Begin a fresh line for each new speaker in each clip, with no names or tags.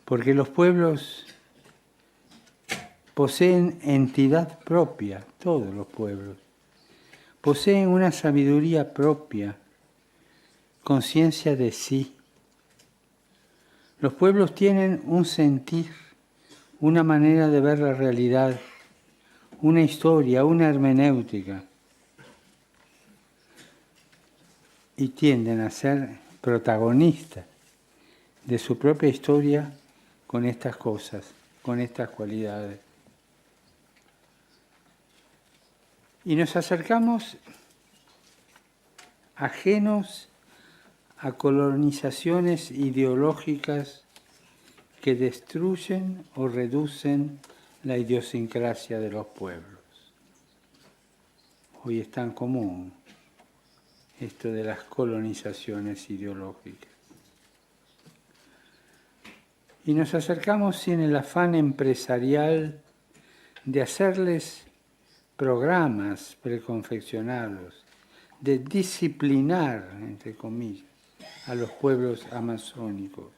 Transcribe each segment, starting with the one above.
porque los pueblos poseen entidad propia, todos los pueblos, poseen una sabiduría propia, conciencia de sí. Los pueblos tienen un sentir, una manera de ver la realidad, una historia, una hermenéutica, y tienden a ser protagonistas de su propia historia con estas cosas, con estas cualidades. Y nos acercamos ajenos a colonizaciones ideológicas que destruyen o reducen la idiosincrasia de los pueblos. Hoy es tan común esto de las colonizaciones ideológicas. Y nos acercamos sin el afán empresarial de hacerles programas preconfeccionados, de disciplinar, entre comillas, a los pueblos amazónicos,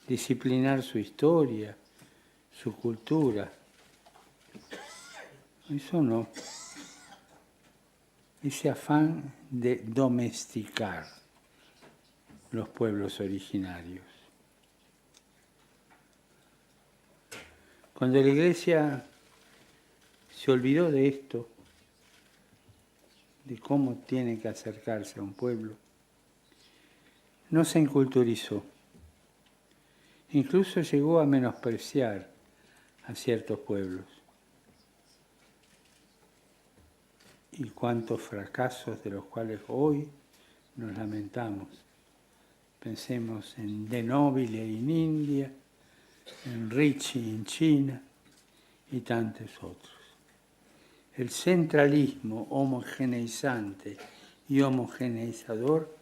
disciplinar su historia, su cultura. Eso no. Ese afán de domesticar los pueblos originarios. Cuando la Iglesia se olvidó de esto, de cómo tiene que acercarse a un pueblo, no se enculturizó. Incluso llegó a menospreciar a ciertos pueblos. Y cuántos fracasos de los cuales hoy nos lamentamos. Pensemos en De Nobile en India, en Ricci en China y tantos otros. El centralismo homogeneizante y homogeneizador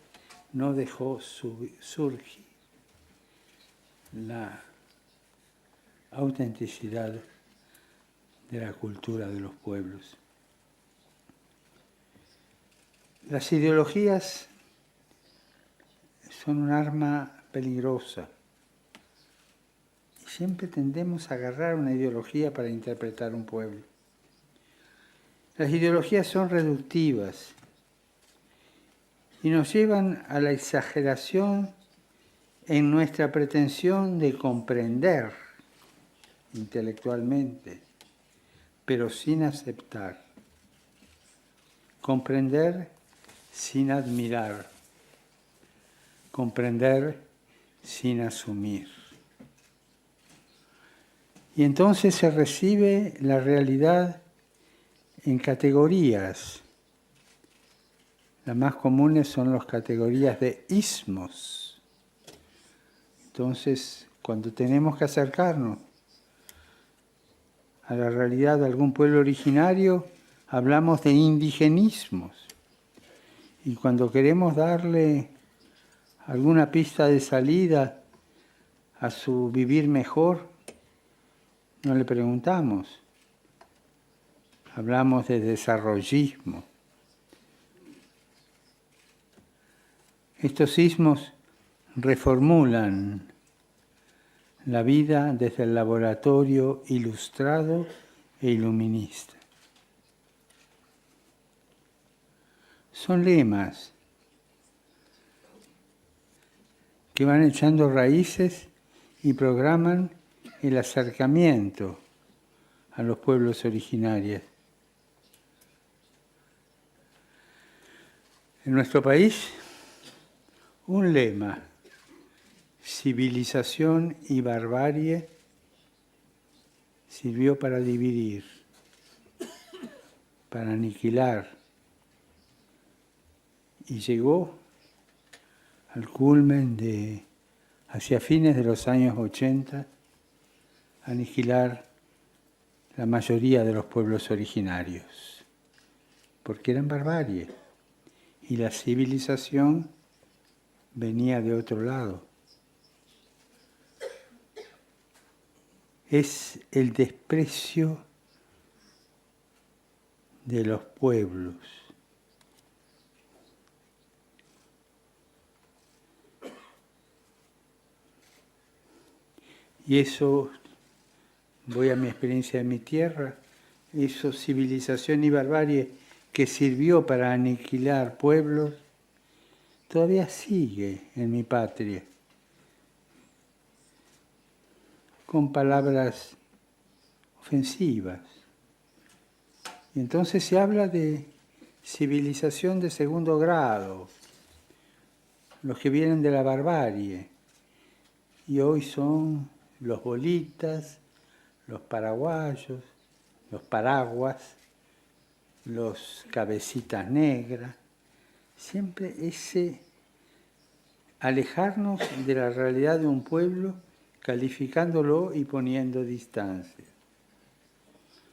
no dejó surgir la autenticidad de la cultura de los pueblos. Las ideologías son un arma peligrosa y siempre tendemos a agarrar una ideología para interpretar un pueblo. Las ideologías son reductivas y nos llevan a la exageración en nuestra pretensión de comprender intelectualmente, pero sin aceptar. Comprender sin admirar. Comprender sin asumir. Y entonces se recibe la realidad en categorías. Las más comunes son las categorías de ismos. Entonces, cuando tenemos que acercarnos a la realidad de algún pueblo originario, hablamos de indigenismos. Y cuando queremos darle alguna pista de salida a su vivir mejor, no le preguntamos. Hablamos de desarrollismo. Estos ismos reformulan la vida desde el laboratorio ilustrado e iluminista. Son lemas que van echando raíces y programan el acercamiento a los pueblos originarios. En nuestro país, un lema, civilización y barbarie, sirvió para dividir, para aniquilar, y llegó al culmen de, hacia fines de los años 80, aniquilar la mayoría de los pueblos originarios, porque eran barbarie, y la civilización venía de otro lado. Es el desprecio de los pueblos. Y eso, voy a mi experiencia de mi tierra, eso civilización y barbarie que sirvió para aniquilar pueblos, todavía sigue en mi patria, con palabras ofensivas. Y entonces se habla de civilización de segundo grado, los que vienen de la barbarie, y hoy son los bolitas, los paraguayos, los paraguas, los cabecitas negras, siempre ese alejarnos de la realidad de un pueblo, calificándolo y poniendo distancia.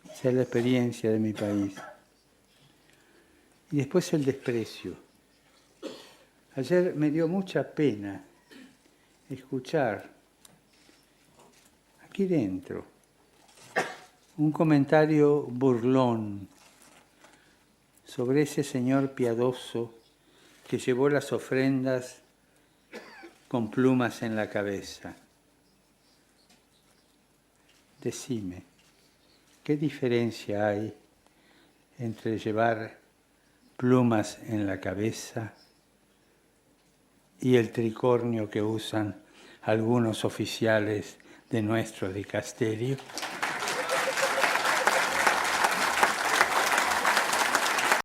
Esa es la experiencia de mi país. Y después el desprecio. Ayer me dio mucha pena escuchar aquí dentro un comentario burlón sobre ese señor piadoso que llevó las ofrendas con plumas en la cabeza. Decime, ¿qué diferencia hay entre llevar plumas en la cabeza y el tricornio que usan algunos oficiales de nuestro dicasterio?